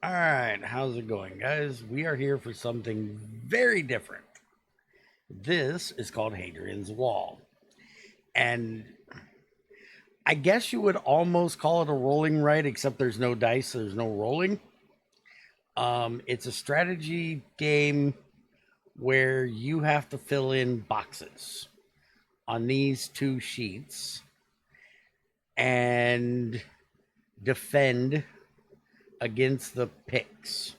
All right, how's it going, guys? We are here for something very different. This is called Hadrian's Wall. And I guess you would almost call it a rolling right, except there's no dice, so there's no rolling. It's a strategy game where you have to fill in boxes on these two sheets and defend against the Picts.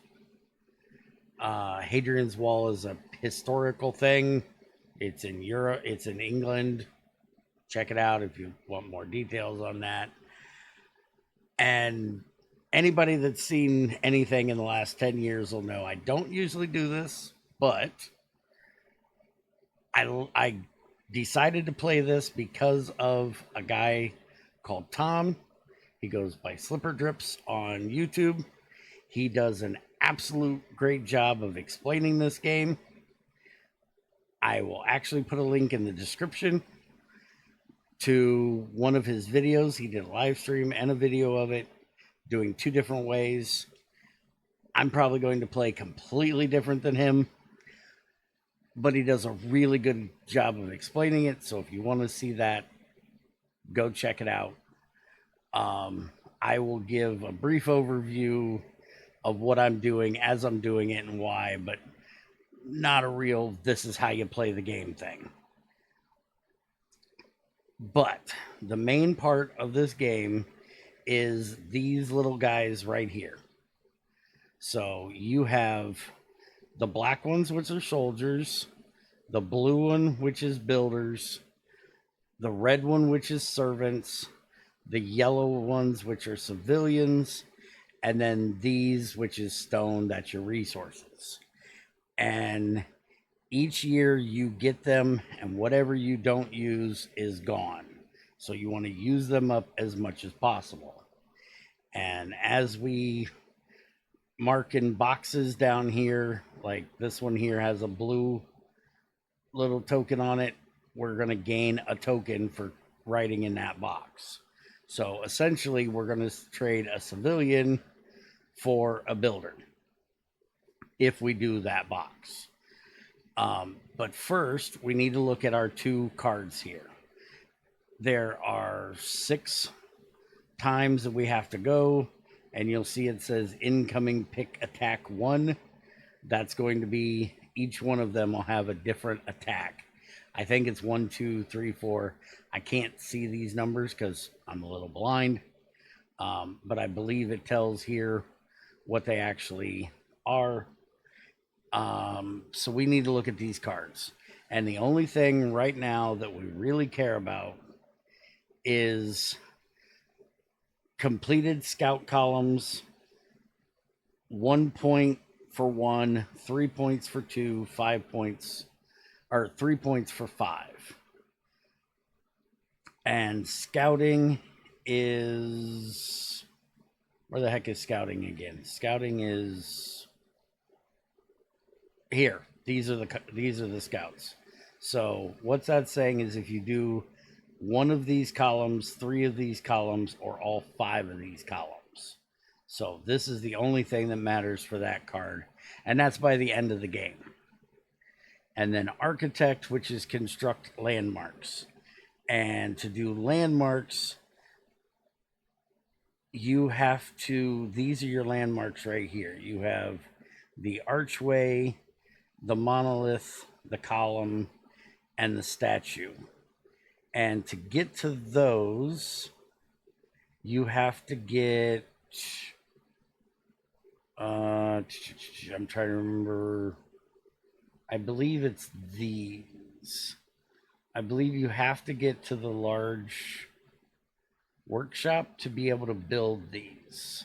Hadrian's Wall is a historical thing. It's in Europe. It's in England. Check it out if you want more details on that. And anybody that's seen anything in the last 10 years will know I don't usually do this, but I decided to play this because of a guy called Tom. He goes by Slipper Drips on YouTube. He does an absolute great job of explaining this game. I will actually put a link in the description to one of his videos. He did a live stream and a video of it doing two different ways. I'm probably going to play completely different than him, but he does a really good job of explaining it. So if you want to see that, go check it out. I will give a brief overview of what I'm doing as I'm doing it and why, but not a real this is how you play the game thing. But the main part of this game is these little guys right here. So you have the black ones, which are soldiers, the blue one, which is builders, the red one, which is servants, the yellow ones, which are civilians, and then these, which is stone, that's your resources. And each year you get them, and whatever you don't use is gone. So you want to use them up as much as possible. And as we mark in boxes down here, like this one here has a blue little token on it, we're going to gain a token for writing in that box. So essentially, we're going to trade a civilian for a builder if we do that box. But first, we need to look at our two cards here. There are 6 times that we have to go, and you'll see it says incoming pick attack 1. That's going to be, each one of them will have a different attack. I think it's 1, 2, 3, 4. I can't see these numbers because I'm a little blind, but I believe it tells here what they actually are. So we need to look at these cards. And the only thing right now that we really care about is completed scout columns, 1 point for 1, 3 points for 2, 5 points, or 3 points for 5. And scouting is, where the heck is scouting again? Scouting is here. These are the scouts. So what's that saying is if you do 1 of these columns, 3 of these columns, or all 5 of these columns. So this is the only thing that matters for that card, and that's by the end of the game. And then architect, which is construct landmarks. And to do landmarks, you have to, these are your landmarks right here. You have the archway, the monolith, the column, and the statue. And to get to those, you have to get, I'm trying to remember, I believe it's these. I believe you have to get to the large workshop to be able to build these.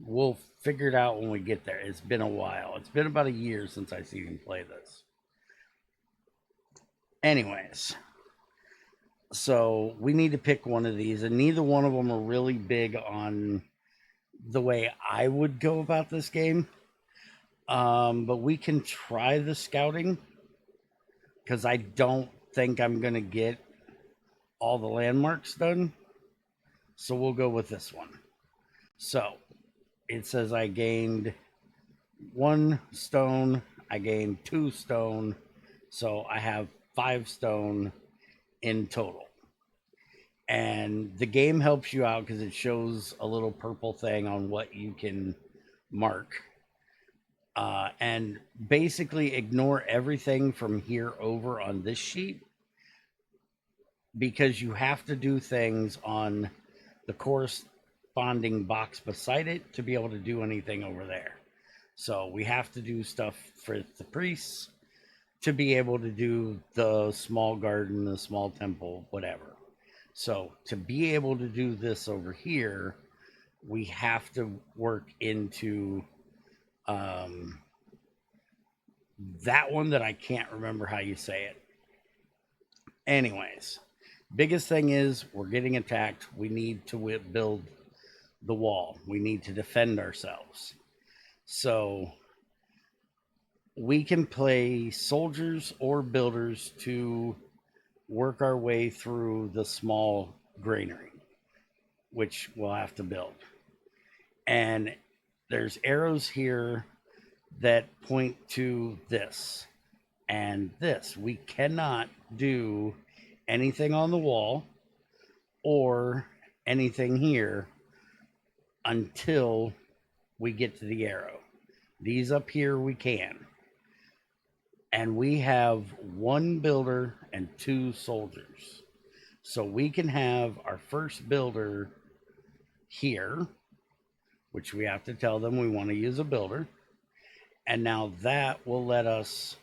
We'll figure it out when we get there. It's been a while. It's been about a year since I've seen him play this. Anyways, so we need to pick one of these, and neither one of them are really big on the way I would go about this game. But we can try the scouting because I don't think I'm going to get all the landmarks done. So we'll go with this one. So it says I gained 1 stone, I gained 2 stone, so I have 5 stone in total. And the game helps you out because it shows a little purple thing on what you can mark. And basically ignore everything from here over on this sheet, because you have to do things on the corresponding box beside it to be able to do anything over there. So we have to do stuff for the priests to be able to do the small garden, the small temple, whatever. So to be able to do this over here, we have to work into that one that I can't remember how you say it. Anyways, biggest thing is we're getting attacked. We need to build the wall. We need to defend ourselves. So we can play soldiers or builders to work our way through the small granary, which we'll have to build. And there's arrows here that point to this and this. We cannot do anything on the wall or anything here until we get to the arrow. These up here we can. And we have 1 builder and 2 soldiers. So we can have our first builder here, which we have to tell them we want to use a builder. And now that will let us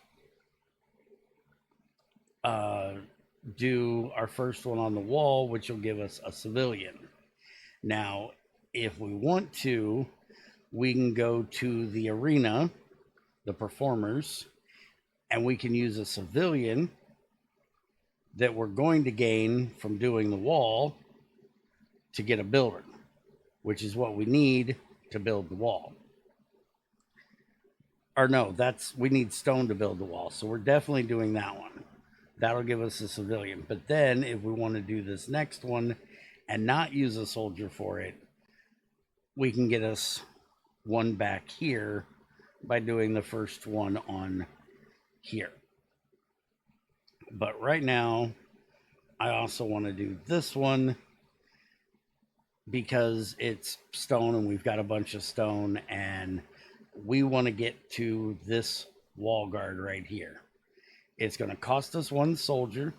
do our first one on the wall, which will give us a civilian. Now, if we want to, we can go to the arena, the performers, and we can use a civilian that we're going to gain from doing the wall to get a builder, which is what we need to build the wall. Or no, we need stone to build the wall. So we're definitely doing that one. That'll give us a civilian. But then if we want to do this next one and not use a soldier for it, we can get us one back here by doing the first one on here. But right now, I also want to do this one because it's stone and we've got a bunch of stone, and we want to get to this wall guard right here. It's going to cost us 1 soldier,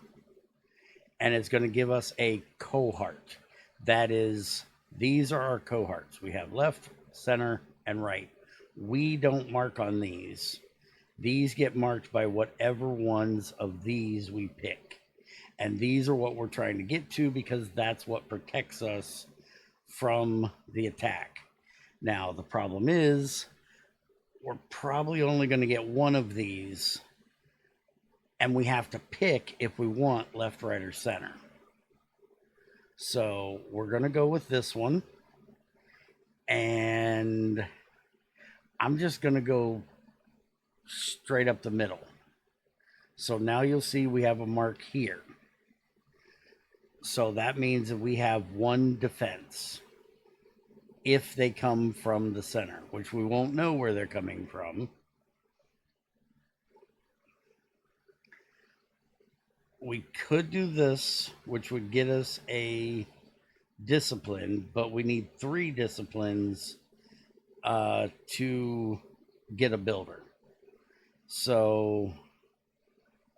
and it's going to give us a cohort. That is, these are our cohorts. We have left, center, and right. We don't mark on these. These get marked by whatever ones of these we pick. And these are what we're trying to get to because that's what protects us from the attack. Now, the problem is we're probably only going to get 1 of these, and we have to pick if we want left, right, or center. So we're going to go with this one, and I'm just going to go straight up the middle. So now you'll see we have a mark here. So that means that we have 1 defense if they come from the center, which we won't know where they're coming from. We could do this, which would get us a discipline, but we need 3 disciplines to get a builder. So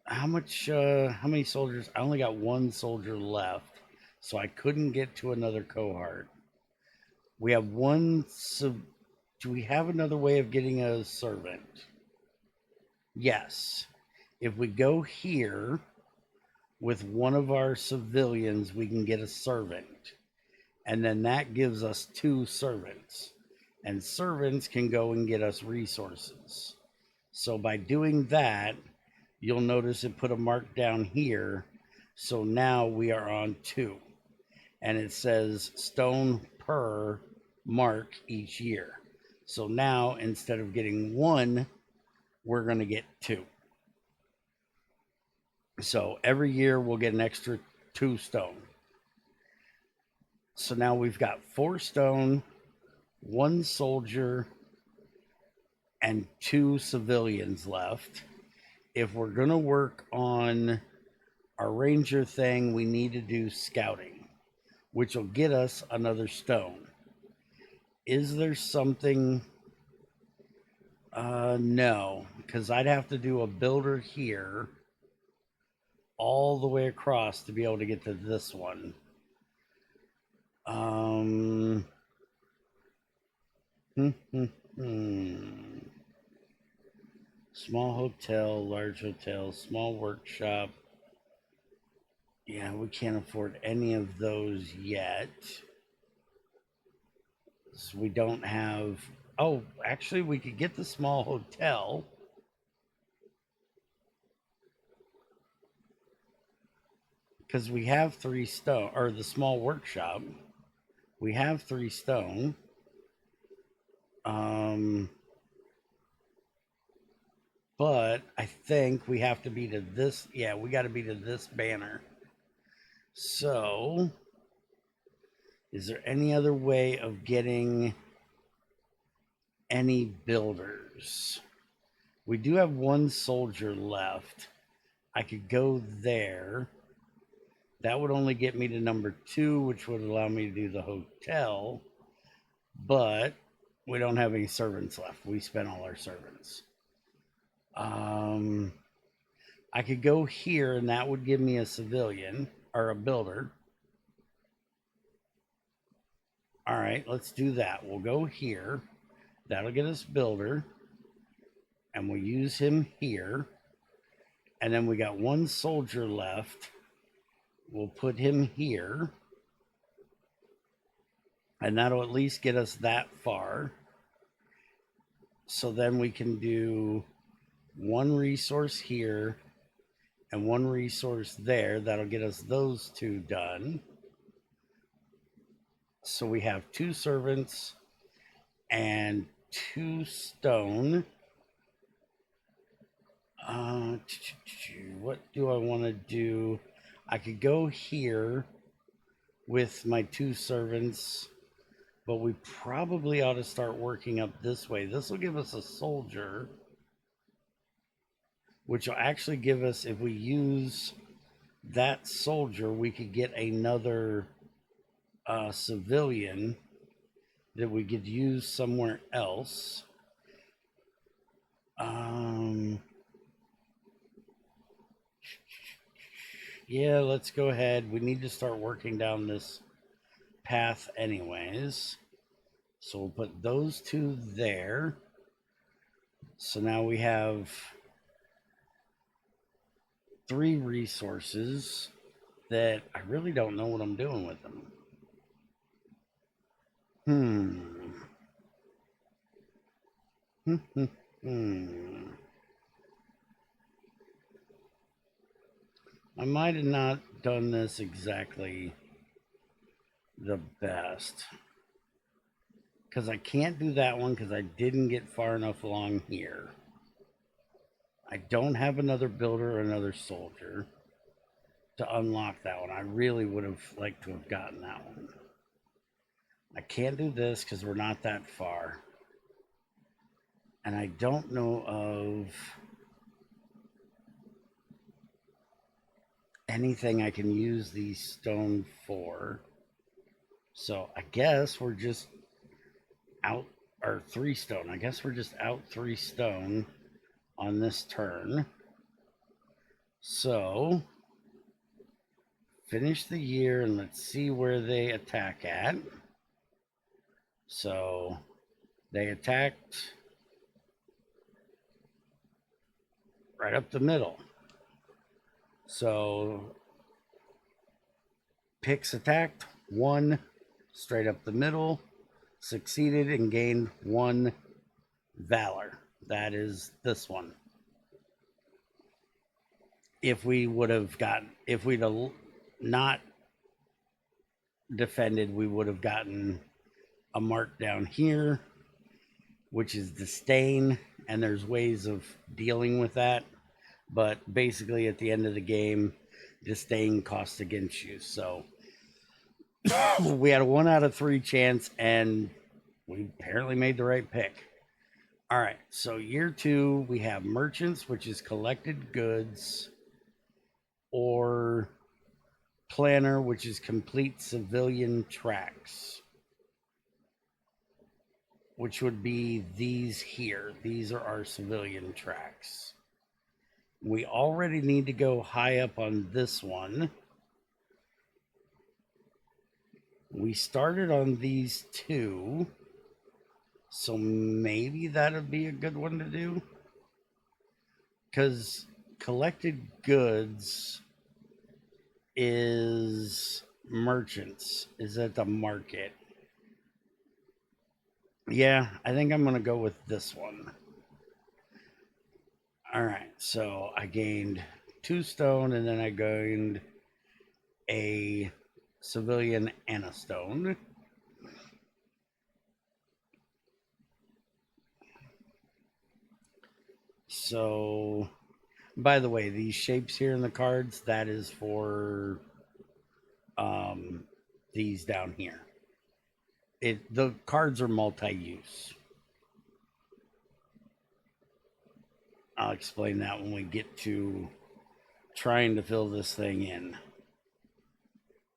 how many soldiers? I only got 1 soldier left, so I couldn't get to another cohort. We have 1. Do we have another way of getting a servant? Yes. If we go here with 1 of our civilians, we can get a servant. And then that gives us 2 servants. And servants can go and get us resources. So by doing that, you'll notice it put a mark down here. So now we are on 2. And it says stone per mark each year. So now instead of getting 1, we're going to get 2. So every year we'll get an extra 2 stone. So now we've got 4 stone, one soldier and 2 civilians left. If we're going to work on our ranger thing, we need to do scouting, which will get us another stone. Is there something? No, because I'd have to do a builder here all the way across to be able to get to this one. Hmm, hmm, hmm. Small hotel, large hotel, small workshop. Yeah, we can't afford any of those yet. So we don't have. Oh, actually, we could get the small hotel. Because we have 3 stone, or the small workshop. We have 3 stone. But I think we have to be to this. Yeah, we got to be to this banner. So, is there any other way of getting any builders? We do have 1 soldier left. I could go there. That would only get me to number 2, which would allow me to do the hotel. But we don't have any servants left. We spent all our servants. I could go here, and that would give me a civilian or a builder. All right, let's do that. We'll go here. That'll get us builder. And we'll use him here. And then we got 1 soldier left. We'll put him here. And that'll at least get us that far. So then we can do 1 resource here and 1 resource there. That'll get us those 2 done. So we have 2 servants and 2 stone. What do I want to do? I could go here with my 2 servants, but we probably ought to start working up this way. This will give us a soldier, which will actually give us, if we use that soldier, we could get another civilian that we could use somewhere else. Yeah, let's go ahead. We need to start working down this path anyways. So we'll put those 2 there. So now we have 3 resources that I really don't know what I'm doing with them. I might have not done this exactly the best. Because I can't do that one because I didn't get far enough along here. I don't have another builder or another soldier to unlock that one. I really would have liked to have gotten that one. I can't do this because we're not that far. And I don't know of anything I can use these stone for. So I guess we're just out, or 3 stone. I guess we're just out 3 stone on this turn. So finish the year and let's see where they attack at. So they attacked right up the middle. So Pix attacked 1 straight up the middle, succeeded and gained 1 valor. That is this one. If we would have gotten, if we'd have not defended, we would have gotten a mark down here, which is disdain, and there's ways of dealing with that. But basically, at the end of the game, disdain costs against you. So we had a 1 out of 3 chance, and We apparently made the right pick. All right, so year 2, we have merchants, which is collected goods, or planner, which is complete civilian tracks, which would be these here. These are our civilian tracks. We already need to go high up on this one. We started on these 2, so maybe that'd be a good one to do. Because collected goods is merchants, is at the market. Yeah, I think I'm going to go with this one. All right, so I gained 2 stone, and then I gained a civilian and a stone. So, by the way, these shapes here in the cards, that is for these down here. The cards are multi-use. I'll explain that when we get to trying to fill this thing in,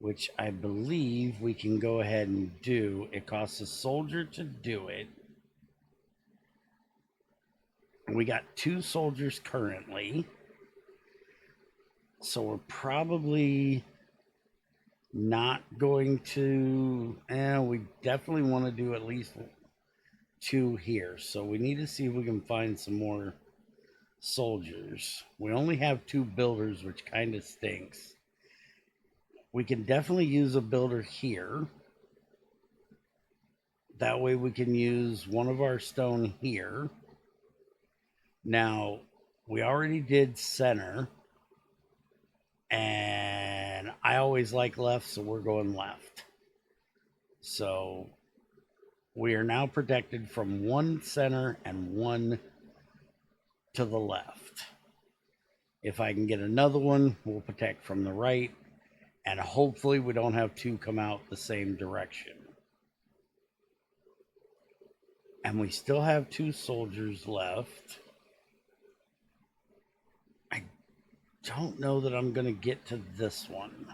which I believe we can go ahead and do. It costs a soldier to do it. We got 2 soldiers currently, so we're probably not going to. We definitely want to do at least 2 here, so we need to see if we can find some more soldiers. We only have 2 builders, which kind of stinks. We can definitely use a builder here. That way we can use one of our stone here. Now, we already did center, and I always like left, so we're going left. So we are now protected from 1 center and 1 to the left. If I can get another one, we'll protect from the right, and hopefully we don't have 2 come out the same direction. And we still have 2 soldiers left. I don't know that I'm going to get to this one.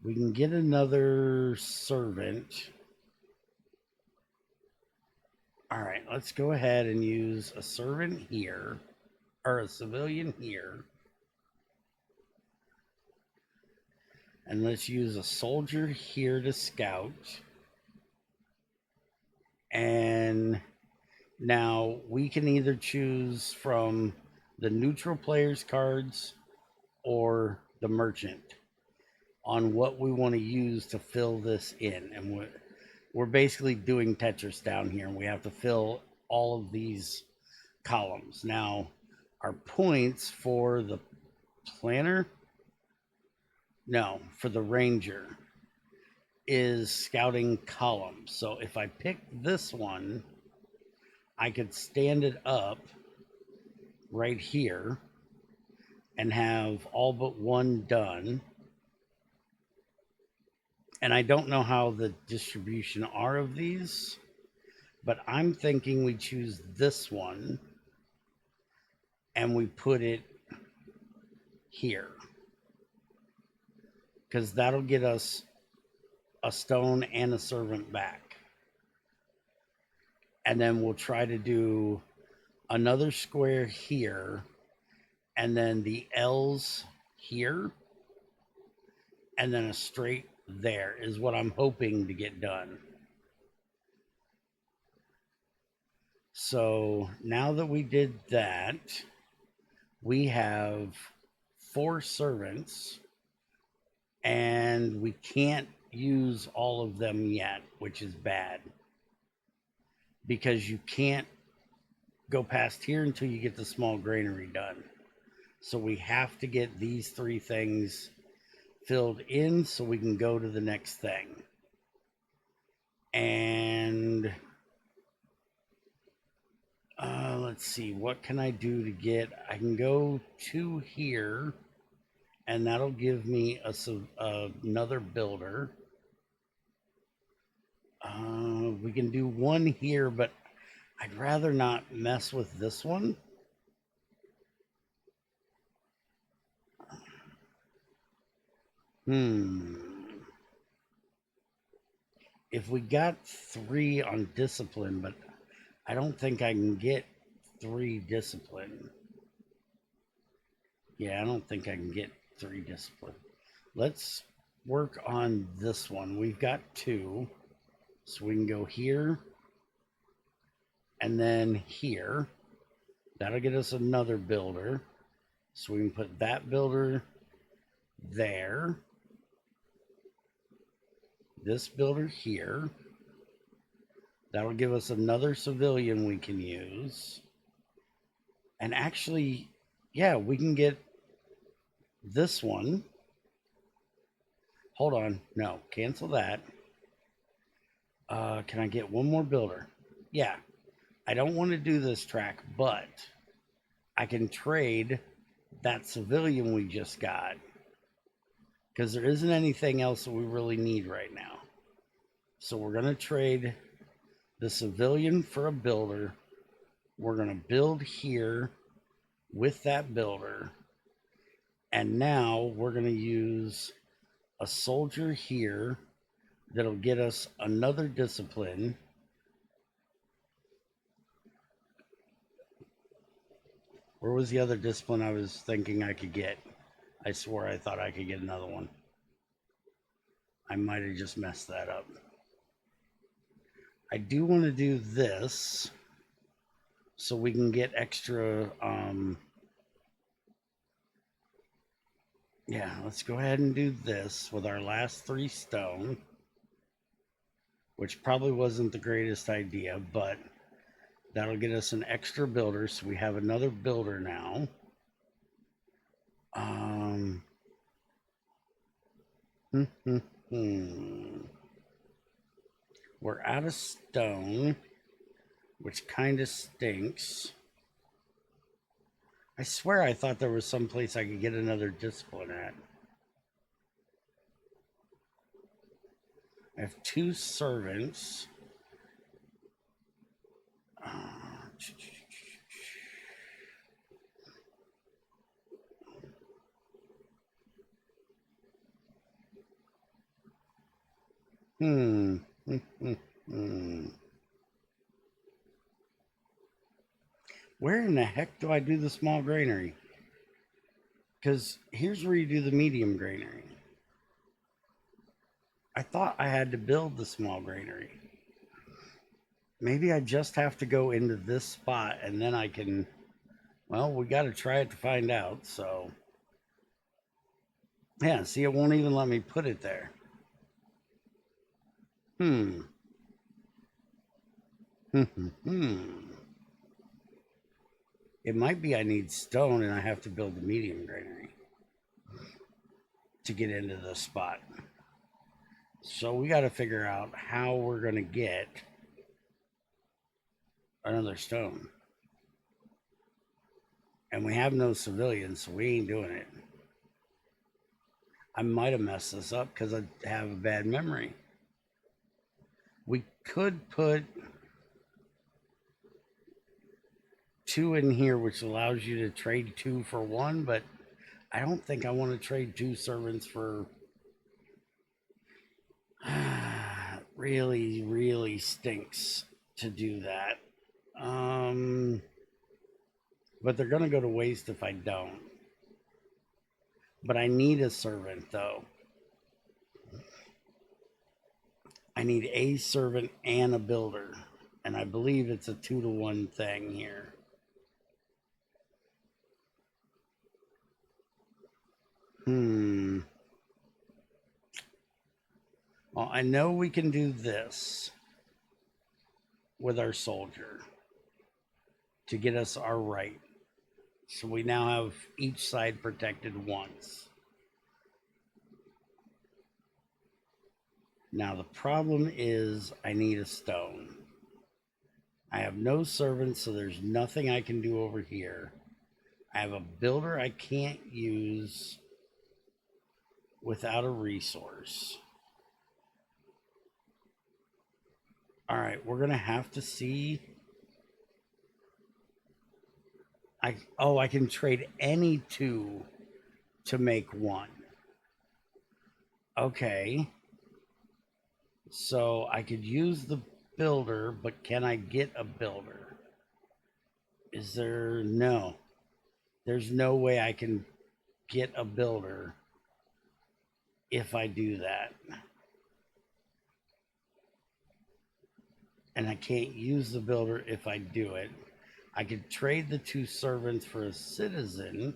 We can get another servant. All right, let's go ahead and use a servant here, or a civilian here. And let's use a soldier here to scout. And now we can either choose from the neutral players cards or the merchant on what we want to use to fill this in. And we're basically doing Tetris down here, and we have to fill all of these columns. Now, our points for the planner, no, for the ranger, is scouting columns. So if I pick this one, I could stand it up right here and have all but 1 done. And I don't know how the distribution are of these, but I'm thinking we choose this one and we put it here, because that'll get us a stone and a servant back. And then we'll try to do another square here, and then the L's here, and then a straight there is what I'm hoping to get done. So now that we did that, we have 4 servants, and we can't use all of them yet, which is bad, because you can't go past here until you get the small granary done. So we have to get these 3 things filled in so we can go to the next thing. And let's see, what can I do to get? I can go to here, and that'll give me another builder. We can do one here, but I'd rather not mess with this one. If we got 3 on discipline, but I don't think I can get 3 discipline. Yeah, I don't think I can get 3 discipline. Let's work on this one. We've got 2. So we can go here and then here. That'll get us another builder. So we can put that builder there. This builder here. That'll give us another civilian we can use. And actually, yeah, we can get this one. Hold on. No, cancel that. Can I get one more builder? Yeah. I don't want to do this track, but I can trade that civilian we just got because there isn't anything else that we really need right now. So we're going to trade the civilian for a builder. We're going to build here with that builder. And now we're going to use a soldier here that'll get us another discipline. Where was the other discipline I was thinking I could get? I swore I thought I could get another one. I might have just messed that up. I do want to do this so we can get extra. Yeah, let's go ahead and do this with our last 3 stone, which probably wasn't the greatest idea, but that'll get us an extra builder. So we have another builder now. We're out of stone, which kind of stinks. I swear I thought there was some place I could get another discipline at. I have 2 servants. Where in the heck do I do the small granary? Because here's where you do the medium granary. I thought I had to build the small granary. Maybe I just have to go into this spot and then I can... Well, we got to try it to find out, so... Yeah, see, it won't even let me put it there. It might be I need stone and I have to build the medium granary to get into the spot. So we got to figure out how we're going to get another stone. And we have no civilians, so we ain't doing it. I might have messed this up because I have a bad memory. We could put 2 in here, which allows you to trade 2 for 1, but I don't think I want to trade 2 servants for... really, really stinks to do that. But they're going to go to waste if I don't. But I need a servant, though. I need a servant and a builder. And I believe it's a 2-to-1 thing here. Well, I know we can do this with our soldier to get us our right. So we now have each side protected once. Now the problem is I need a stone. I have no servants, so there's nothing I can do over here. I have a builder I can't use without a resource. All right, we're gonna have to see. I can trade any two to make one. Okay. So I could use the builder, but can I get a builder? Is there no? There's no way I can get a builder if I do that. And I can't use the builder if I do it. I could trade the two servants for a citizen.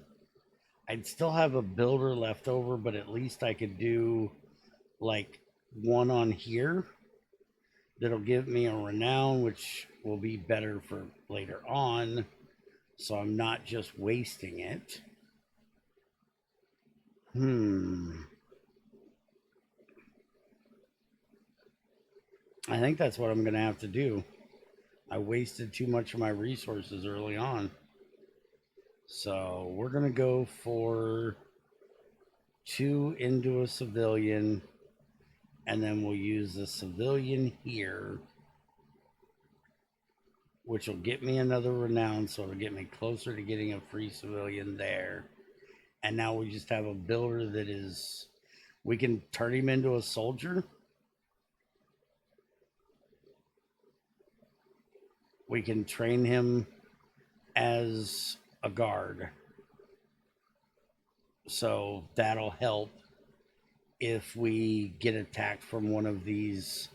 I'd still have a builder left over, but at least I could do like one on here that'll give me a renown, which will be better for later on. So I'm not just wasting it. I think that's what I'm going to have to do. I wasted too much of my resources early on. So we're going to go for 2 into a civilian, and then we'll use the civilian here, which will get me another renown, so it'll get me closer to getting a free civilian there. And now we just have a builder that is, we can turn him into a soldier. We can train him as a guard. So that'll help if we get attacked from one of these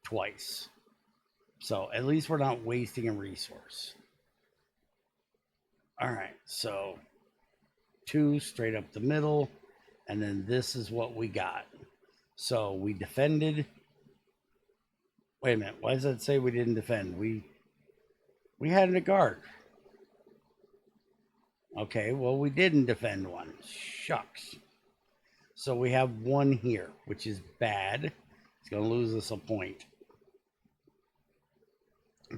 twice. So at least we're not wasting a resource. All right, so 2 straight up the middle, and then this is what we got. So we defended. Wait a minute, why does that say we didn't defend? We had a guard. Okay, well, we didn't defend one. Shucks. So we have 1 here, which is bad. It's going to lose us a point.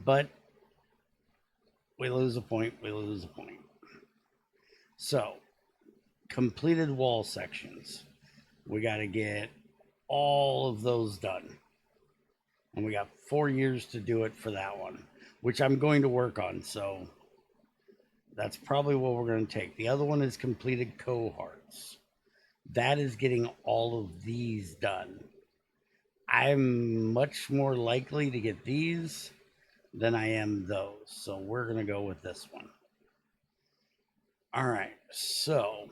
But we lose a point, we lose a point. So, completed wall sections. We got to get all of those done. And we got 4 years to do it for that one, which I'm going to work on. So, that's probably what we're going to take. The other one is completed cohorts. That is getting all of these done. I'm much more likely to get these than I am those. So we're going to go with this one. All right. So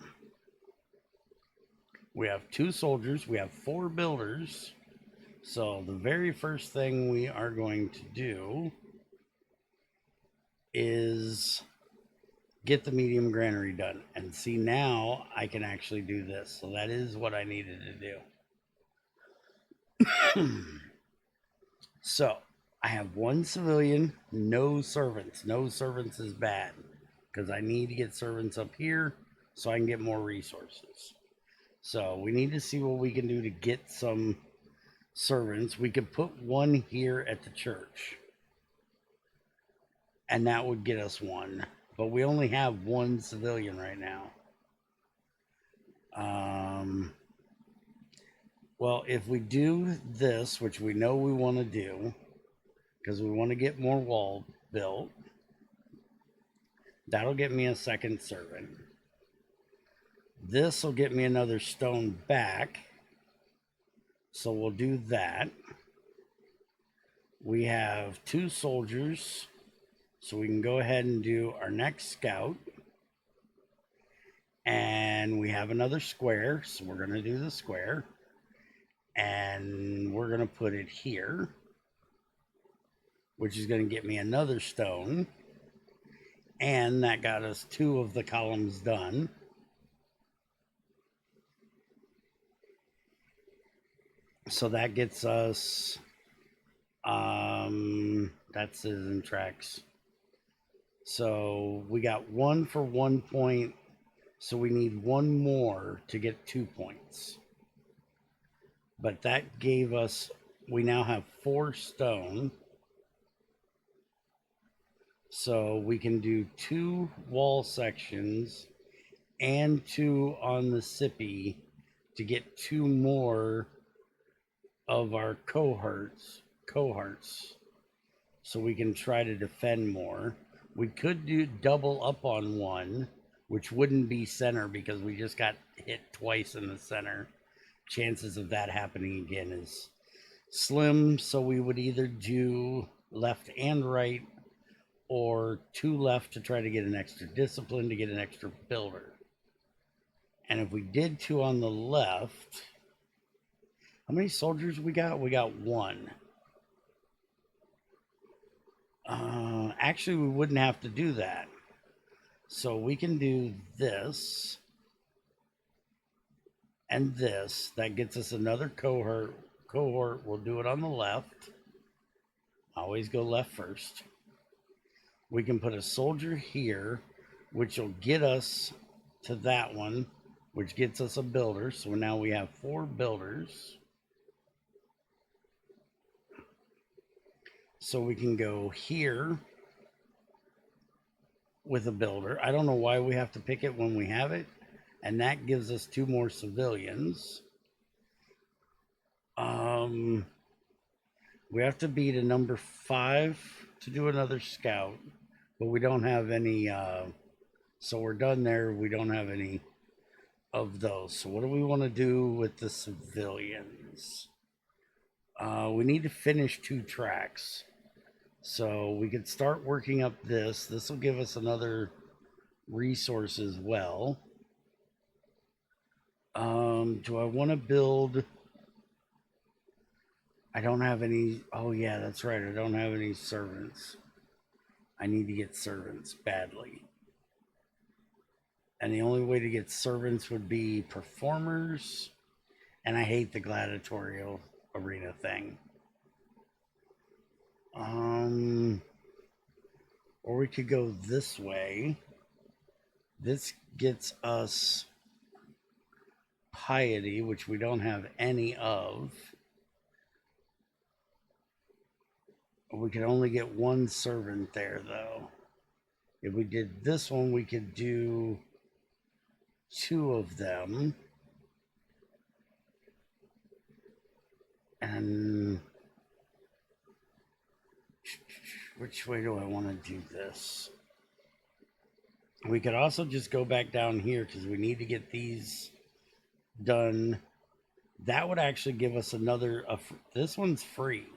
we have 2 soldiers. We have 4 builders. So the very first thing we are going to do is get the medium granary done. And see, now I can actually do this. So that is what I needed to do. So I have 1 civilian, no servants. No servants is bad because I need to get servants up here so I can get more resources. So we need to see what we can do to get some servants. We could put 1 here at the church, and that would get us 1. But we only have 1 civilian right now. Well, if we do this, which we know we want to do, because we want to get more wall built, that'll get me a 2nd servant. This will get me another stone back. So we'll do that. We have 2 soldiers. So we can go ahead and do our next scout. And we have another square. So we're going to do the square. And we're going to put it here, which is going to get me another stone. And that got us 2 of the columns done. So that gets us, that's citizen tracks. So we got 1 for 1 point. So we need 1 more to get 2 points. But that gave us, we now have 4 stone. So we can do 2 wall sections and 2 on the sippy to get 2 more of our cohorts. so we can try to defend more. We could do double up on one, which wouldn't be center because we just got hit twice in the center. Chances of that happening again is slim, so we would either do left and right or two left to try to get an extra discipline to get an extra builder. And if we did two on the left, how many soldiers we got? We got one. Actually, we wouldn't have to do that. So we can do this and this. That gets us another cohort. We'll do it on the left. Always go left first. We can put a soldier here, which will get us to that one, which gets us a builder. So now we have 4 builders. So we can go here with a builder. I don't know why we have to pick it when we have it. And that gives us 2 more civilians. We have to beat a number 5 to do another scout, but we don't have any, so we're done there. We don't have any of those. So what do we want to do with the civilians? We need to finish 2 tracks. So we could start working up this. This will give us another resource as well. Do I want to build? I don't have any. Oh yeah, that's right. I don't have any servants. I need to get servants badly. And the only way to get servants would be performers. And I hate the gladiatorial arena thing. Or we could go this way. This gets us piety, which we don't have any of. We can only get 1 servant there, though. If we did this one, we could do 2 of them. And which way do I want to do this? We could also just go back down here because we need to get these done. That would actually give us another, this one's free.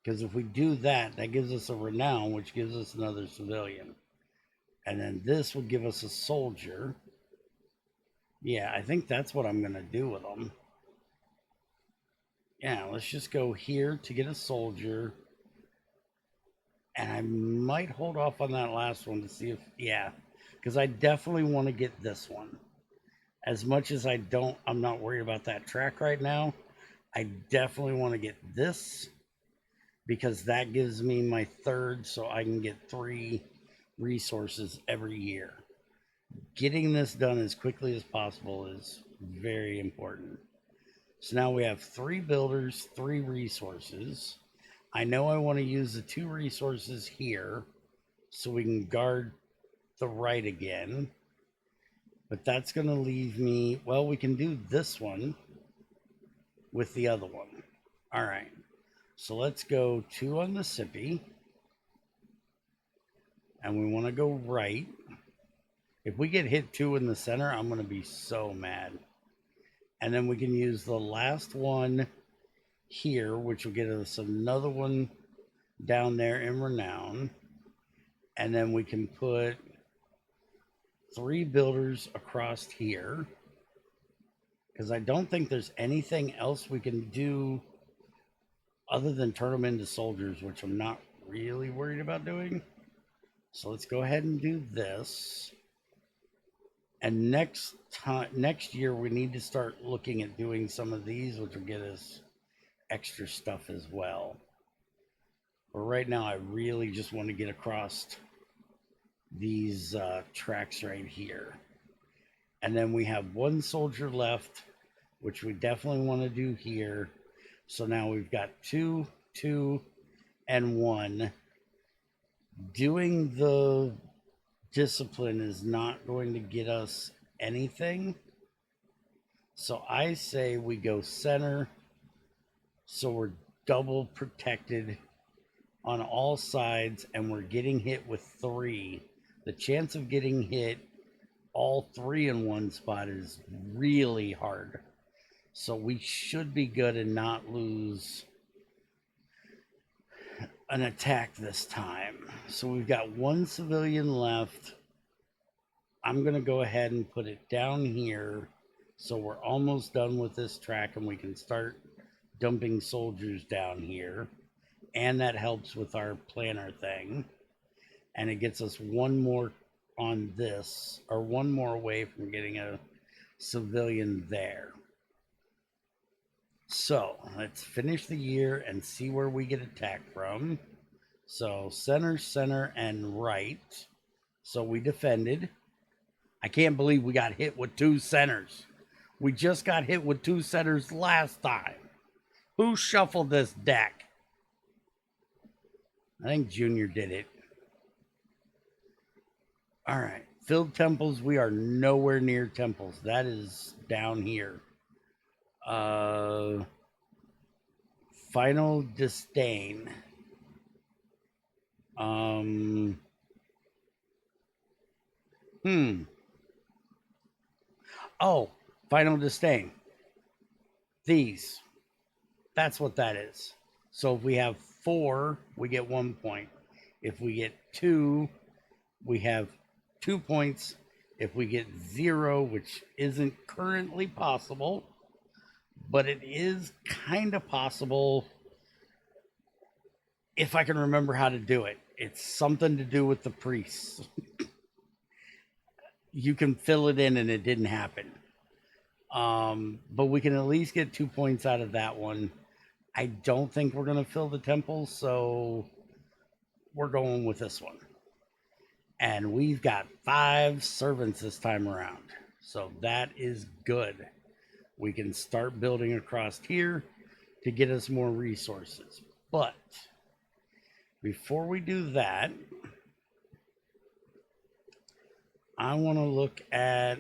Because if we do that, that gives us a renown, which gives us another civilian. And then this would give us a soldier. Yeah, I think that's what I'm going to do with them. Yeah, let's just go here to get a soldier. And I might hold off on that last one to see if, yeah, because I definitely want to get this one. As much as I'm not worried about that track right now. I definitely want to get this because that gives me my 3rd, so I can get 3 resources every year. Getting this done as quickly as possible is very important. So now we have 3 builders, 3 resources. I know I want to use the 2 resources here so we can guard the right again. But that's going to leave me, well, we can do this one with the other one. All right. So let's go 2 on the Sippy. And we want to go right. If we get hit 2 in the center, I'm going to be so mad. And then we can use the last one here, which will get us another one down there in renown. And then we can put 3 builders across here. Because I don't think there's anything else we can do other than turn them into soldiers, which I'm not really worried about doing. So let's go ahead and do this. And next year, we need to start looking at doing some of these, which will get us extra stuff as well. But right now, I really just want to get across these tracks right here. And then we have 1 soldier left, which we definitely want to do here. So now we've got 2, 2, and 1. Doing the discipline is not going to get us anything. So I say we go center so we're double protected on all sides and we're getting hit with 3, the chance of getting hit all 3 in one spot is really hard. So we should be good and not lose an attack this time. So we've got 1 civilian left. I'm going to go ahead and put it down here. So we're almost done with this track and we can start dumping soldiers down here. And that helps with our planner thing. And it gets us 1 more on this, or 1 more away from getting a civilian there. So let's finish the year and see where we get attacked from. So center, and right. So we defended. I can't believe we got hit with 2 centers. We just got hit with 2 centers last time. Who shuffled this deck? I think Junior did it. All right. Filled temples. We are nowhere near temples. That is down here. Final disdain. Oh, final disdain. These. That's what that is. So if we have 4, we get 1 point. If we get 2, we have 2 points. If we get 0, which isn't currently possible, but it is kind of possible if I can remember how to do it. It's something to do with the priests. You can fill it in and it didn't happen. But we can at least get 2 points out of that one. I don't think we're going to fill the temple, so we're going with this one. And we've got 5 servants this time around. So that is good. We can start building across here to get us more resources. But before we do that, I want to look at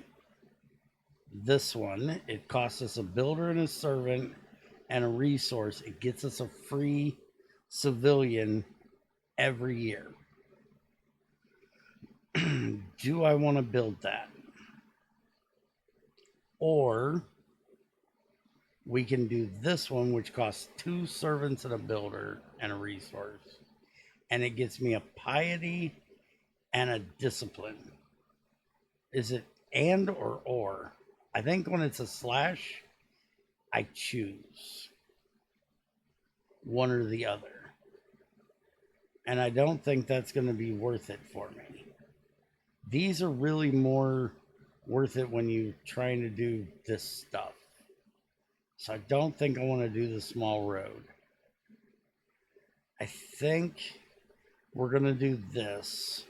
this one. It costs us a builder and a servant and a resource. It gets us a free civilian every year. Do I want to build that? Or we can do this one, which costs 2 servants and a builder and a resource. And it gets me a piety and a discipline. Is it and or? I think when it's a slash, I choose one or the other. And I don't think that's going to be worth it for me. These are really more worth it when you're trying to do this stuff. So I don't think I want to do the small road. I think we're going to do this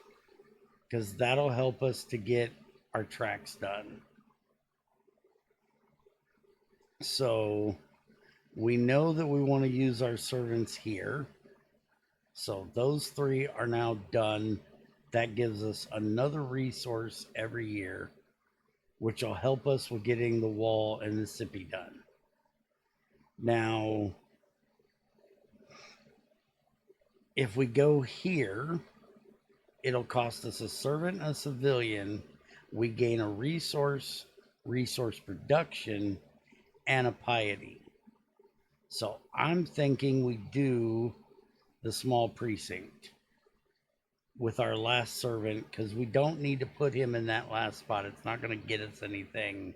because that'll help us to get our tracks done. So we know that we want to use our servants here. So those 3 are now done. That gives us another resource every year, which will help us with getting the wall and the sippy done. Now, if we go here, it'll cost us a servant and a civilian. We gain a resource production, and a piety. So I'm thinking we do the small precinct with our last servant because we don't need to put him in that last spot. It's not going to get us anything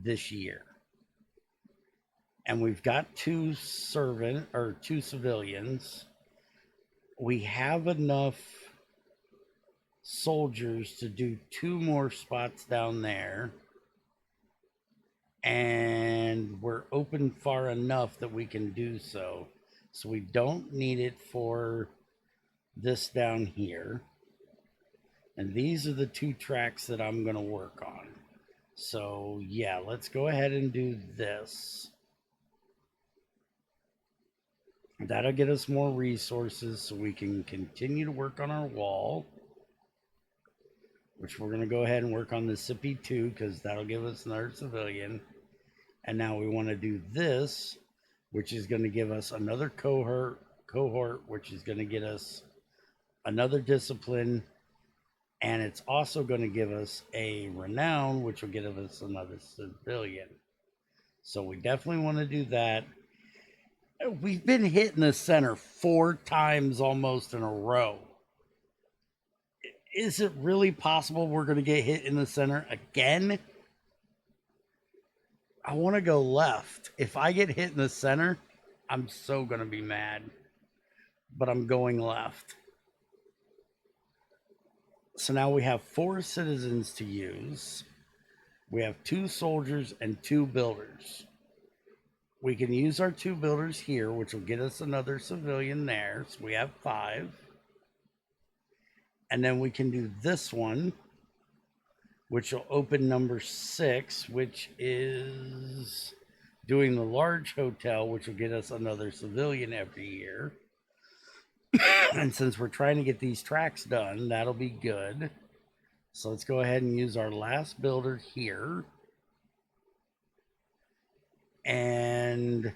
this year. And we've got 2 civilians. We have enough soldiers to do 2 more spots down there. And we're open far enough that we can do so. So we don't need it for this down here. And these are the 2 tracks that I'm going to work on. So yeah, let's go ahead and do this. That'll get us more resources so we can continue to work on our wall, which we're going to go ahead and work on the Sippy 2 because that'll give us another civilian. And now we want to do this, which is going to give us another cohort cohort, which is going to get us another discipline, and it's also going to give us a renown, which will give us another civilian. So we definitely want to do that. We've been hitting the center 4 times almost in a row. Is it really possible we're going to get hit in the center again? I want to go left. If I get hit in the center, I'm so going to be mad. But I'm going left. So now we have 4 citizens to use. We have 2 soldiers and 2 builders. We can use our 2 builders here, which will get us another civilian there. So we have 5. And then we can do this one, which will open number 6, which is doing the large hotel, which will get us another civilian every year. And since we're trying to get these tracks done, that'll be good. So let's go ahead and use our last builder here. And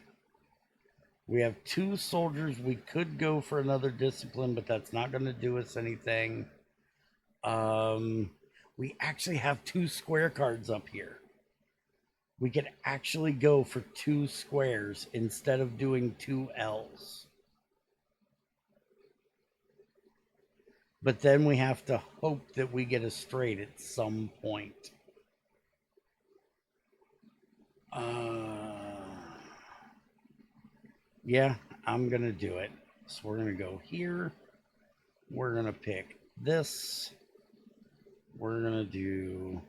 we have 2 soldiers. We could go for another discipline, but that's not going to do us anything. We actually have 2 square cards up here. We could actually go for 2 squares instead of doing 2 L's. But then we have to hope that we get a straight at some point. Yeah, I'm going to do it. So we're going to go here. We're going to pick this. We're going to do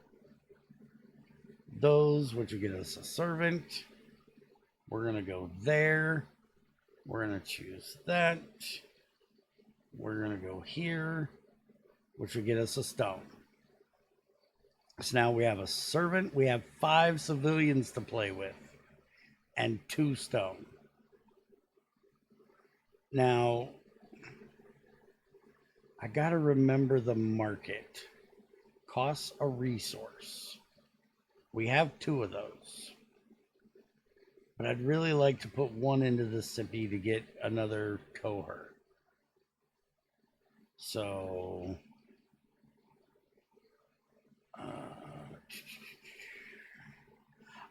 those, which will get us a servant. We're going to go there. We're going to choose that. We're going to go here, which will get us a stone. So now we have a servant. We have 5 civilians to play with and 2 stone. Now, I got to remember the market. Costs a resource. We have 2 of those. But I'd really like to put 1 into the city to get another cohort. So,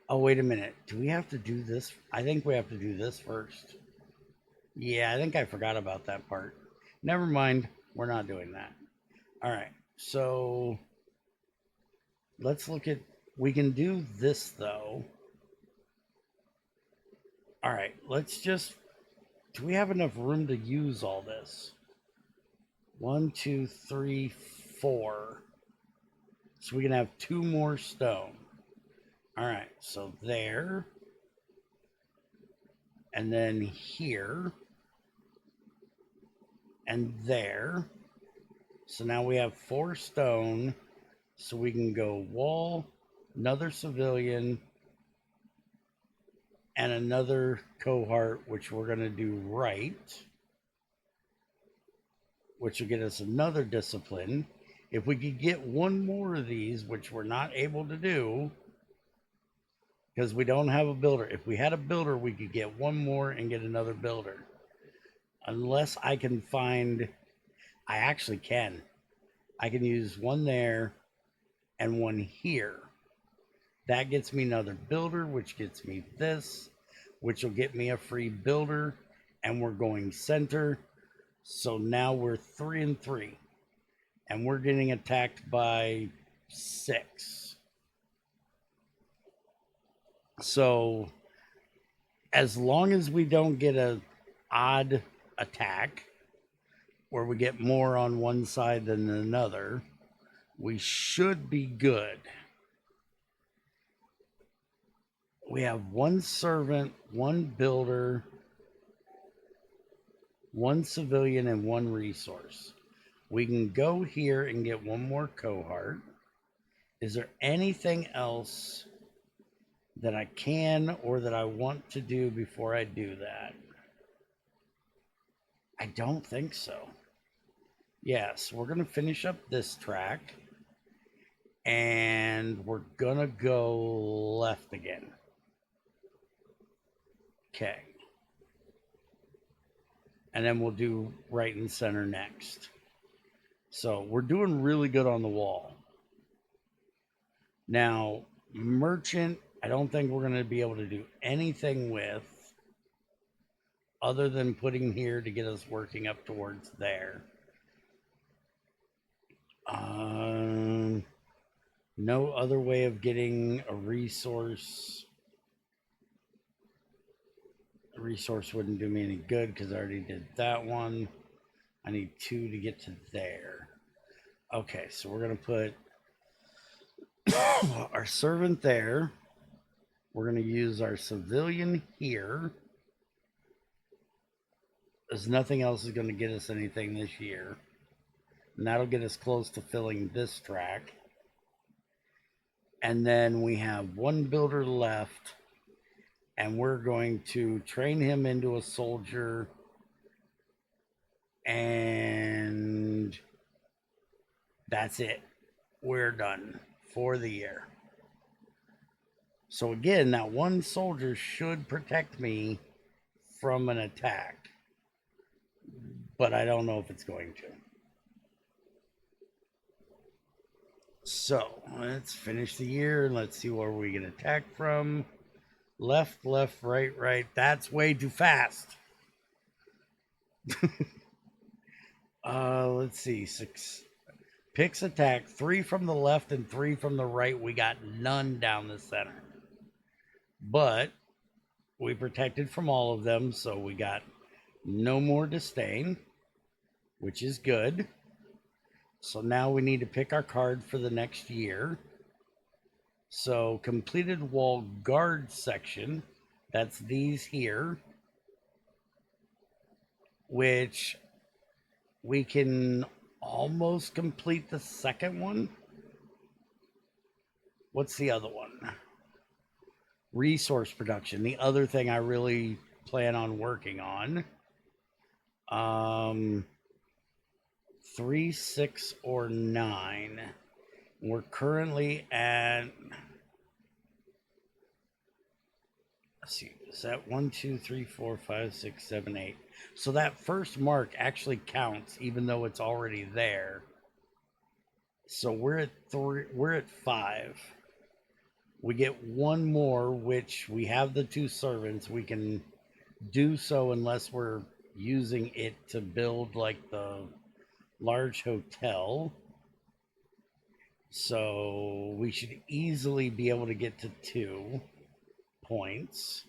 oh, wait a minute. Do we have to do this? I think we have to do this first. Yeah, I think I forgot about that part. Never mind. We're not doing that. All right. So, let's look at... We can do this, though. All right. Let's just... Do we have enough room to use all this? 1, 2, 3, 4. So we can have 2 more stone. All right, so there. And then here. And there. So now we have 4 stone. So we can go wall, another civilian, and another cohort, which we're going to do right. Which will get us another discipline. If we could get 1 more of these, which we're not able to do, because we don't have a builder. If we had a builder, we could get 1 more and get another builder. Unless I can find... I actually can. I can use 1 there and 1 here. That gets me another builder, which gets me this, which will get me a free builder, and we're going center. So now we're 3 and 3, and we're getting attacked by 6. So as long as we don't get an odd attack, where we get more on one side than another, we should be good. We have 1 servant, 1 builder, 1 civilian, and 1 resource. We can go here and get 1 more cohort. Is there anything else that I can or that I want to do before I do that? I don't think so. Yes, we're going to finish up this track. And we're going to go left again. Okay. and then we'll do right and center next. So we're doing really good on the wall. Now, merchant, I don't think we're going to be able to do anything with other than putting here to get us working up towards there. No other way of getting a resource. A resource wouldn't do me any good because I already did that one. I need 2 to get to there. Okay, so we're going to put our servant there. We're going to use our civilian here. There's nothing else is going to get us anything this year. And that'll get us close to filling this track. And then we have 1 builder left. And we're going to train him into a soldier. And that's it. We're done for the year. So again, that 1 soldier should protect me from an attack. But I don't know if it's going to. So let's finish the year. Let's see where we get attacked from. Left, left, right, right. That's way too fast. Let's see. 6 picks attack. 3 from the left and 3 from the right. We got none down the center. But we protected from all of them, so we got no more disdain, which is good. So now we need to pick our card for the next year. So completed wall guard section, that's these here, which we can almost complete the second one. What's the other one? Resource production, the other thing I really plan on working on. 3, 6, or 9. We're currently at, let's see, is that 1, 2, 3, 4, 5, 6, 7, 8. So that first mark actually counts, even though it's already there. So we're at 3, we're at 5. We get 1 more, which we have the 2 servants. We can do so unless we're using it to build like the large hotel. So we should easily be able to get to 2 points.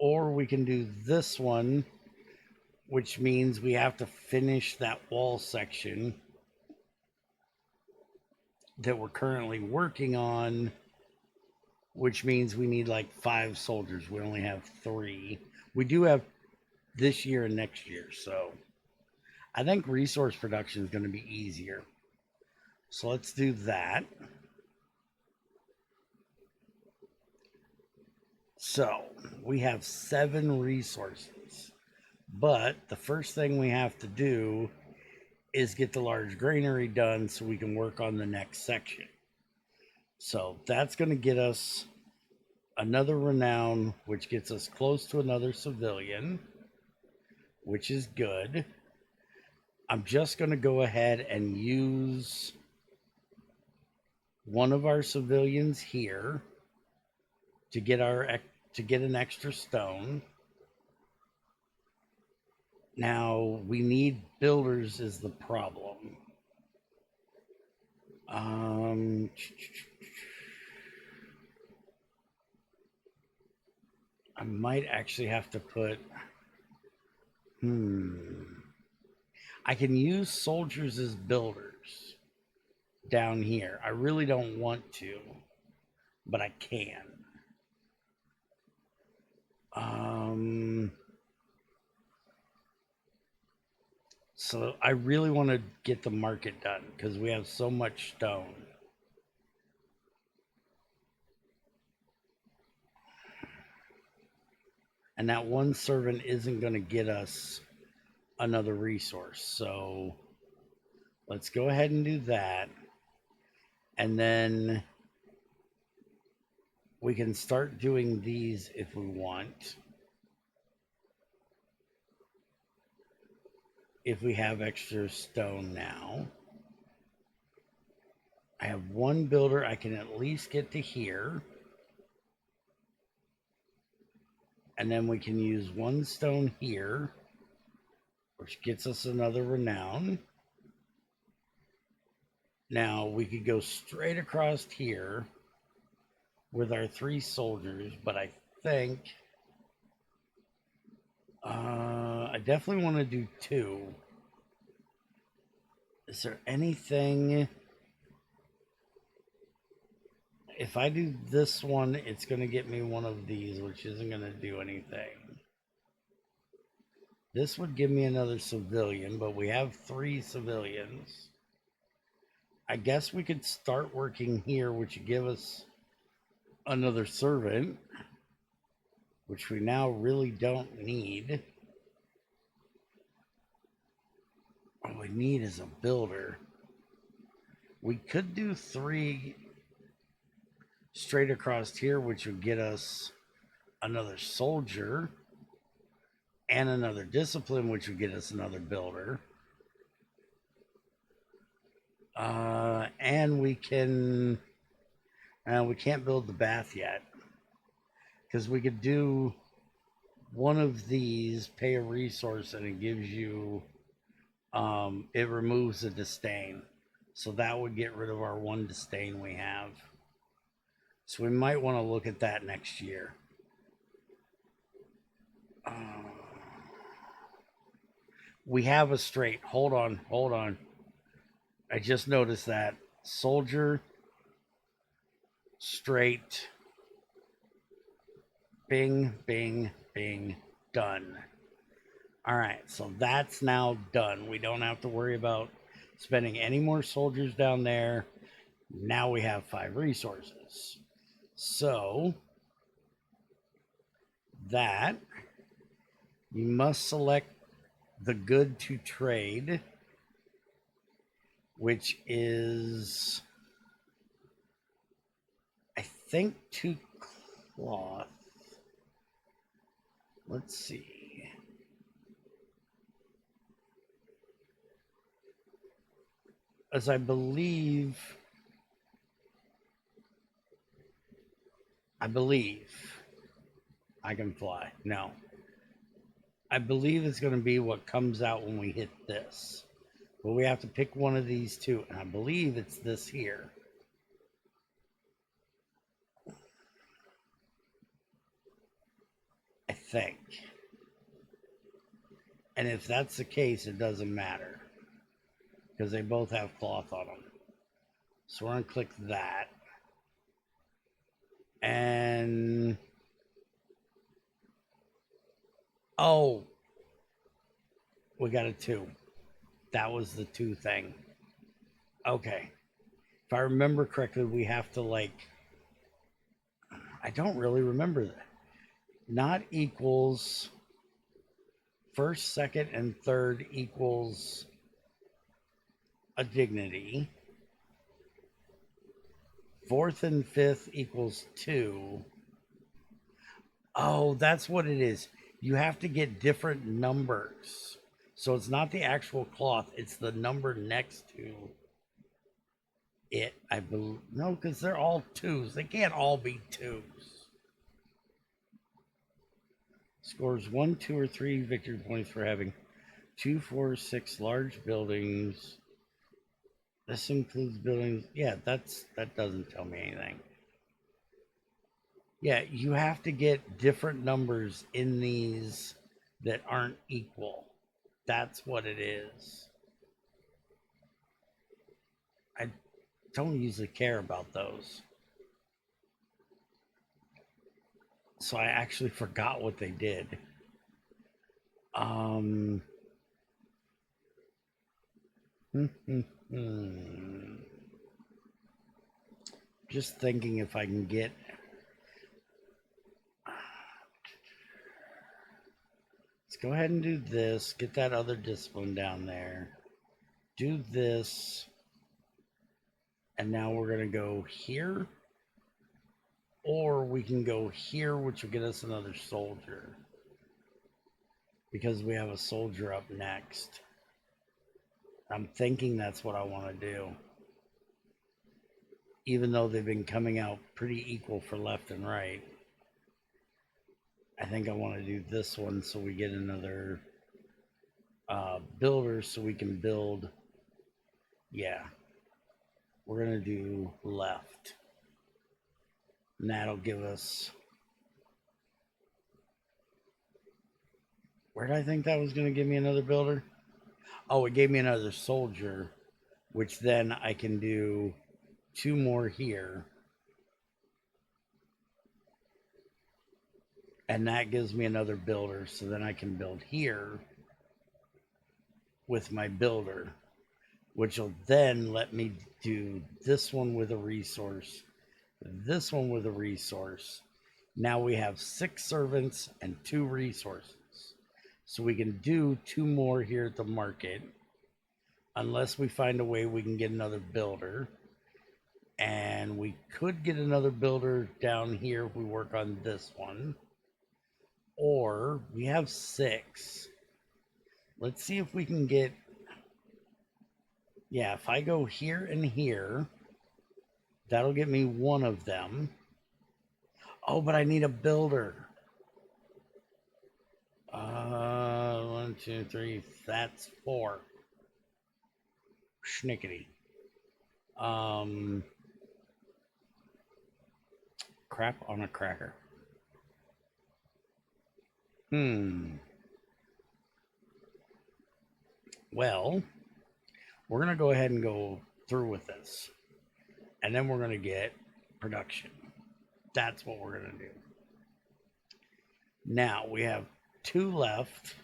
Or we can do this one, which means we have to finish that wall section that we're currently working on, which means we need like 5 soldiers. We only have 3. We do have this year and next year, so I think resource production is going to be easier. So let's do that. So we have 7 resources, but the first thing we have to do is get the large granary done so we can work on the next section. So that's going to get us another renown, which gets us close to another civilian, which is good. I'm just going to go ahead and use one of our civilians here to get an extra stone. Now we need builders is the problem. I might actually have to put I can use soldiers as builders down here. I really don't want to, but I can. So I really want to get the market done because we have so much stone. And that 1 servant isn't going to get us another resource. So let's go ahead and do that. And then we can start doing these if we want. if we have extra stone now. I have one builder. I can at least get to here. And then we can use one stone here, which gets us another renown. Now we could go straight across here with our 3 soldiers, but I think I definitely want to do 2. Is there anything? If I do this one, it's going to get me one of these, which isn't going to do anything. This would give me another civilian, but we have 3 civilians. I guess we could start working here, which would give us another servant, which we now really don't need. All we need is a builder. We could do 3 straight across here, which would get us another soldier and another discipline, which would get us another builder. And we can't build the bath yet, because we could do one of these, pay a resource, and it gives you, it removes a disdain. So that would get rid of our 1 disdain we have. So we might want to look at that next year. We have a straight. Hold on. I just noticed that. Soldier, straight, bing, bing, bing, done. All right, so that's now done. We don't have to worry about spending any more soldiers down there. Now we have 5 resources. So that you must select the good to trade, which is, I think, 2 cloth. Let's see. As I believe I can fly. No. I believe it's going to be what comes out when we hit this. But we have to pick one of these 2, and I believe it's this here. I think. And if that's the case, it doesn't matter, because they both have cloth on them. So we're going to click that. And oh, we got a 2. That was the 2 thing. Okay. If I remember correctly, we have to, like, I don't really remember that. Not equals first, second, and third equals a dignity. Fourth and fifth equals 2. Oh, that's what it is. You have to get different numbers. So it's not the actual cloth, it's the number next to it, I believe. No, because they're all 2s. They can't all be 2s. Scores 1, 2, or 3 victory points for having 2, 4, 6 large buildings. This includes buildings. Yeah, that doesn't tell me anything. Yeah, you have to get different numbers in these that aren't equal. That's what it is. I don't usually care about those. So I actually forgot what they did. Just thinking if I can get, let's go ahead and do this, get that other discipline down there, do this, and now we're going to go here, or we can go here, which will get us another soldier, because we have a soldier up next. I'm thinking that's what I want to do. Even though they've been coming out pretty equal for left and right. I think I want to do this one so we get another builder so we can build. Yeah. We're going to do left. And that'll give us. Where did I think that was going to give me another builder? Oh, it gave me another soldier, which then I can do 2 more here. And that gives me another builder. So then I can build here with my builder, which will then let me do this one with a resource, this one with a resource. Now we have 6 servants and 2 resources. So we can do 2 more here at the market, unless we find a way we can get another builder. And we could get another builder down here if we work on this one. Or we have 6. Let's see if we can get. Yeah, if I go here and here, that'll get me one of them. Oh, but I need a builder. 1, 2, 3. That's 4. Schnickety. Crap on a cracker. Well, we're going to go ahead and go through with this. And then we're going to get production. That's what we're going to do. Now, we have 2 left.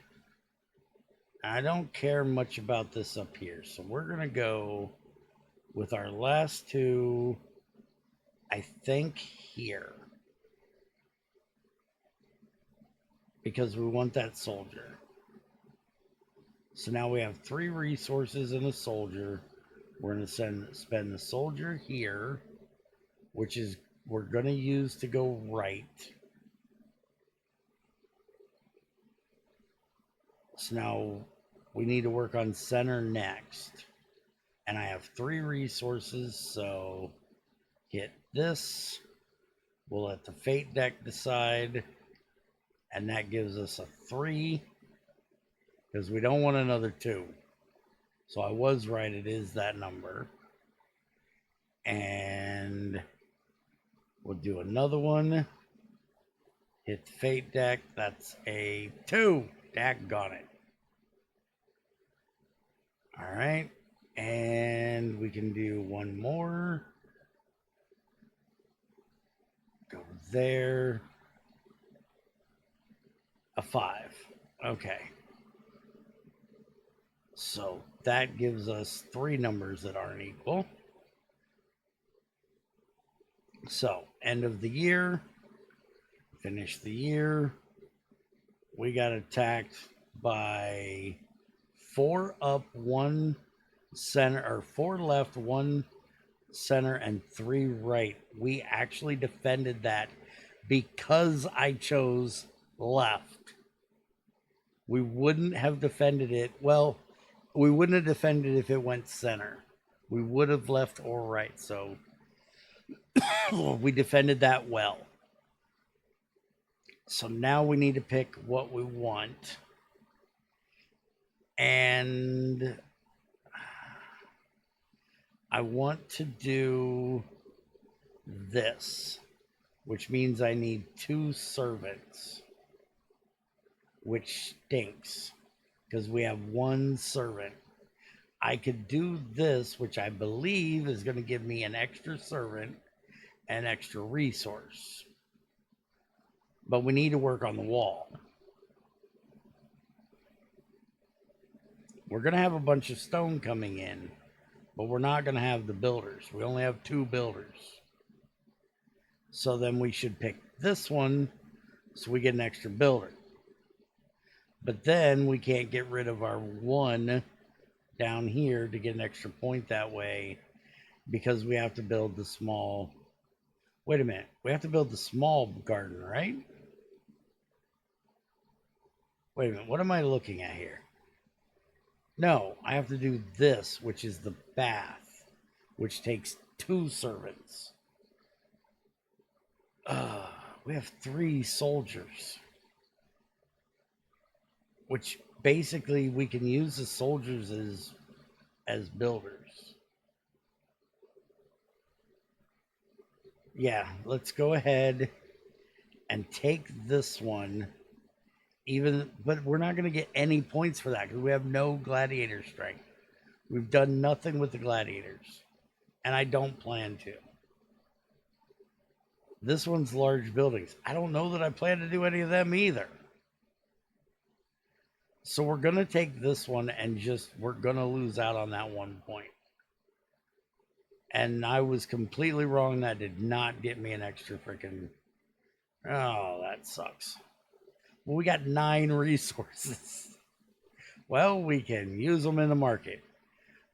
I don't care much about this up here. So we're going to go with our last 2, I think, here. Because we want that soldier. So now we have 3 resources and a soldier. We're going to spend the soldier here, which is we're going to use to go right. So now we need to work on center next. And I have 3 resources, so hit this. We'll let the fate deck decide. And that gives us a 3. Because we don't want another 2. So I was right, it is that number. And we'll do another one. Hit the fate deck. That's a 2. Daggone it. All right. And we can do one more. Go there. A 5. Okay. So that gives us 3 numbers that aren't equal. So, end of the year. Finish the year. We got attacked by 4 up, 1 center, or 4 left, 1 center, and 3 right. We actually defended that because I chose left. We wouldn't have defended it. Well, we wouldn't have defended if it went center. We would have left or right. So we defended that well. So now we need to pick what we want. And I want to do this, which means I need 2 servants, which stinks because we have 1 servant. I could do this, which I believe is going to give me an extra servant and extra resource. But we need to work on the wall. We're going to have a bunch of stone coming in, but we're not going to have the builders. We only have 2 builders. So then we should pick this one so we get an extra builder. But then we can't get rid of our 1 down here to get an extra point that way because we have to build the small. Wait a minute. We have to build the small garden, right? Wait a minute. What am I looking at here? No, I have to do this, which is the bath, which takes 2 servants. Uh, we have 3 soldiers, which basically we can use the soldiers as builders. Yeah, let's go ahead and take this one. But we're not going to get any points for that because we have no gladiator strength. We've done nothing with the gladiators, and I don't plan to. This one's large buildings. I don't know that I plan to do any of them either. So we're going to take this one and we're going to lose out on that 1 point. And I was completely wrong. That did not get me an extra freaking. Oh, that sucks. Well, we got 9 resources. Well, we can use them in the market.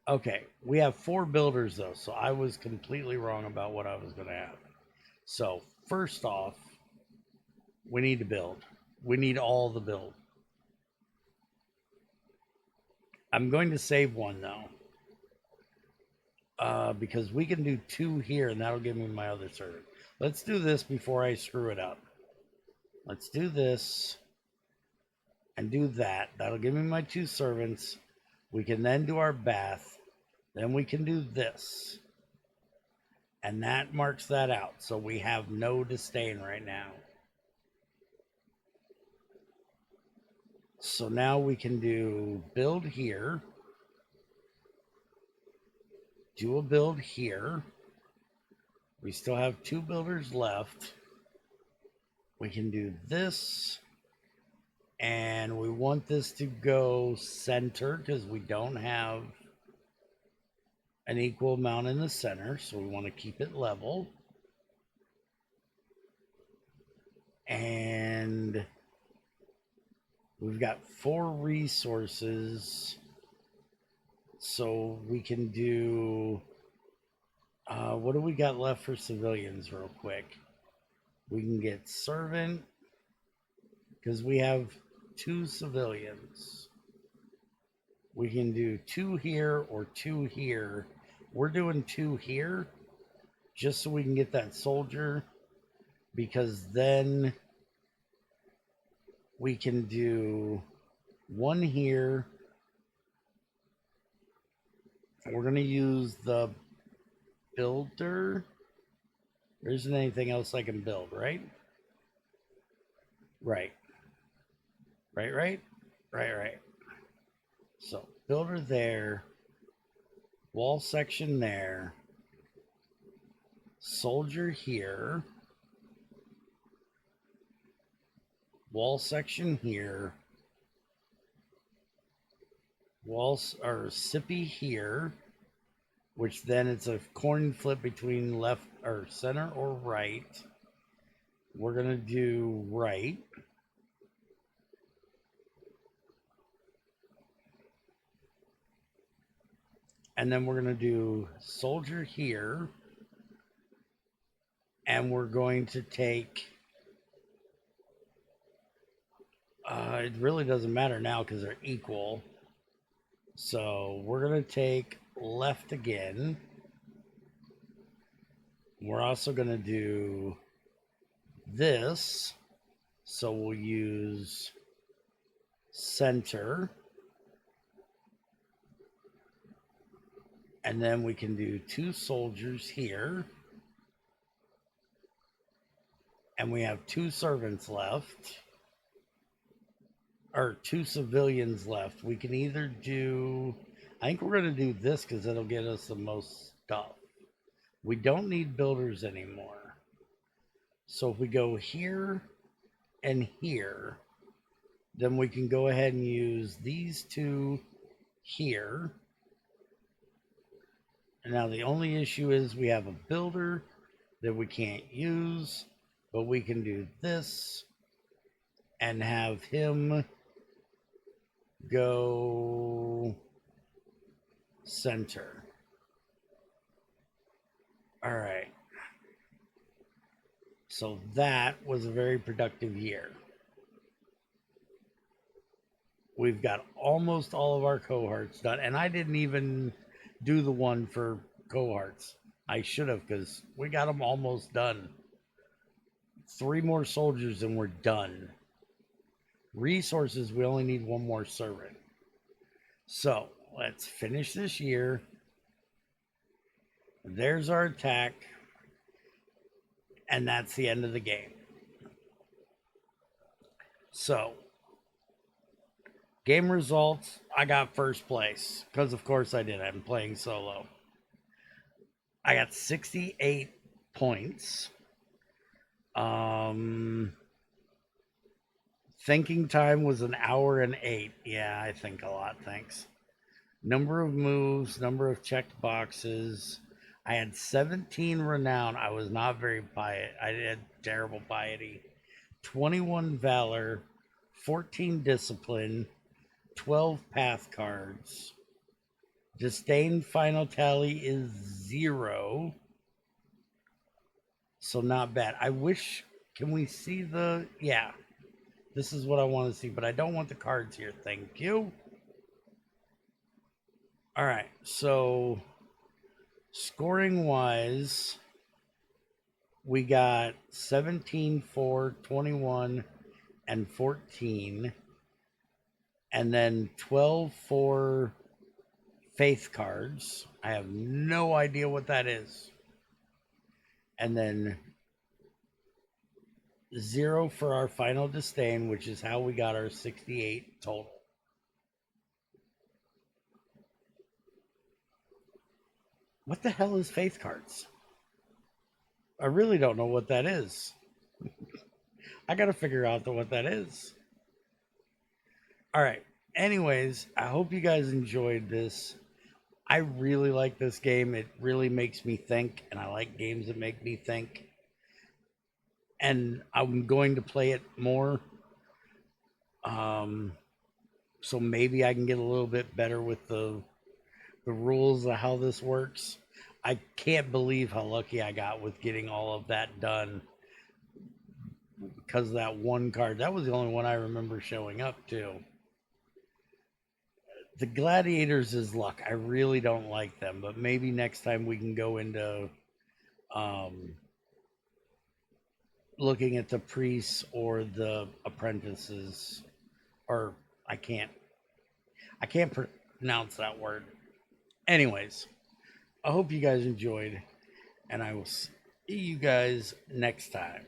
Okay, we have 4 builders though, so I was completely wrong about what I was going to have. So, first off, we need to build. We need all the build. I'm going to save one though. Because we can do 2 here and that'll give me my other servant. Let's do this before I screw it up. Let's do this and do that. That'll give me my 2 servants. We can then do our bath. Then we can do this. And that marks that out. So we have no disdain right now. So now we can do build here. Do a build here. We still have 2 builders left. We can do this. And we want this to go center because we don't have an equal amount in the center. So we want to keep it level. And we've got 4 resources. So we can do, what do we got left for civilians real quick? We can get servant because we have 2 civilians. We can do 2 here or 2 here. We're doing 2 here just so we can get that soldier, because then we can do 1 here. We're going to use the builder. There isn't anything else I can build, right? Right. Right. So builder there, wall section there, soldier here, wall section here, walls or sippy here, which then it's a coin flip between left or center or right. We're gonna do right. And then we're going to do soldier here. And we're going to take, it really doesn't matter now because they're equal. So we're going to take left again. We're also going to do this. So we'll use center. And then we can do 2 soldiers here. And we have 2 servants left. Or 2 civilians left. We can either do, I think we're going to do this because it'll get us the most stuff. We don't need builders anymore. So if we go here and here, then we can go ahead and use these 2 here. And now the only issue is we have a builder that we can't use, but we can do this and have him go center. All right. So that was a very productive year. We've got almost all of our cohorts done, and I didn't even do the one for cohorts. I should have, because we got them almost done. 3 more soldiers and we're done. Resources, we only need 1 more servant. So let's finish this year. There's our attack, and that's the end of the game. So, game results, I got first place, because of course I did. I'm playing solo. I got 68 points. Thinking time was 1 hour and 8. Yeah, I think a lot, thanks. Number of moves, number of checked boxes. I had 17 renown. I was not very pious. I had terrible piety. 21 valor, 14 discipline, 12 path cards. Disdain final tally is 0. So not bad. I wish, can we see the, yeah, this is what I want to see, but I don't want the cards here. Thank you. All right, so scoring wise, we got 17, 4, 21, and 14, and then 12 for faith cards. I have no idea what that is. And then 0 for our final disdain, which is how we got our 68 total. What the hell is faith cards? I really don't know what that is. I got to figure out what that is. All right. Anyways, I hope you guys enjoyed this. I really like this game. It really makes me think, and I like games that make me think. And I'm going to play it more. So maybe I can get a little bit better with the rules of how this works. I can't believe how lucky I got with getting all of that done because of that one card. That was the only one I remember showing up to. The gladiators is luck. I really don't like them, but maybe next time we can go into looking at the priests or the apprentices, or I can't pronounce that word. Anyways, I hope you guys enjoyed, and I will see you guys next time.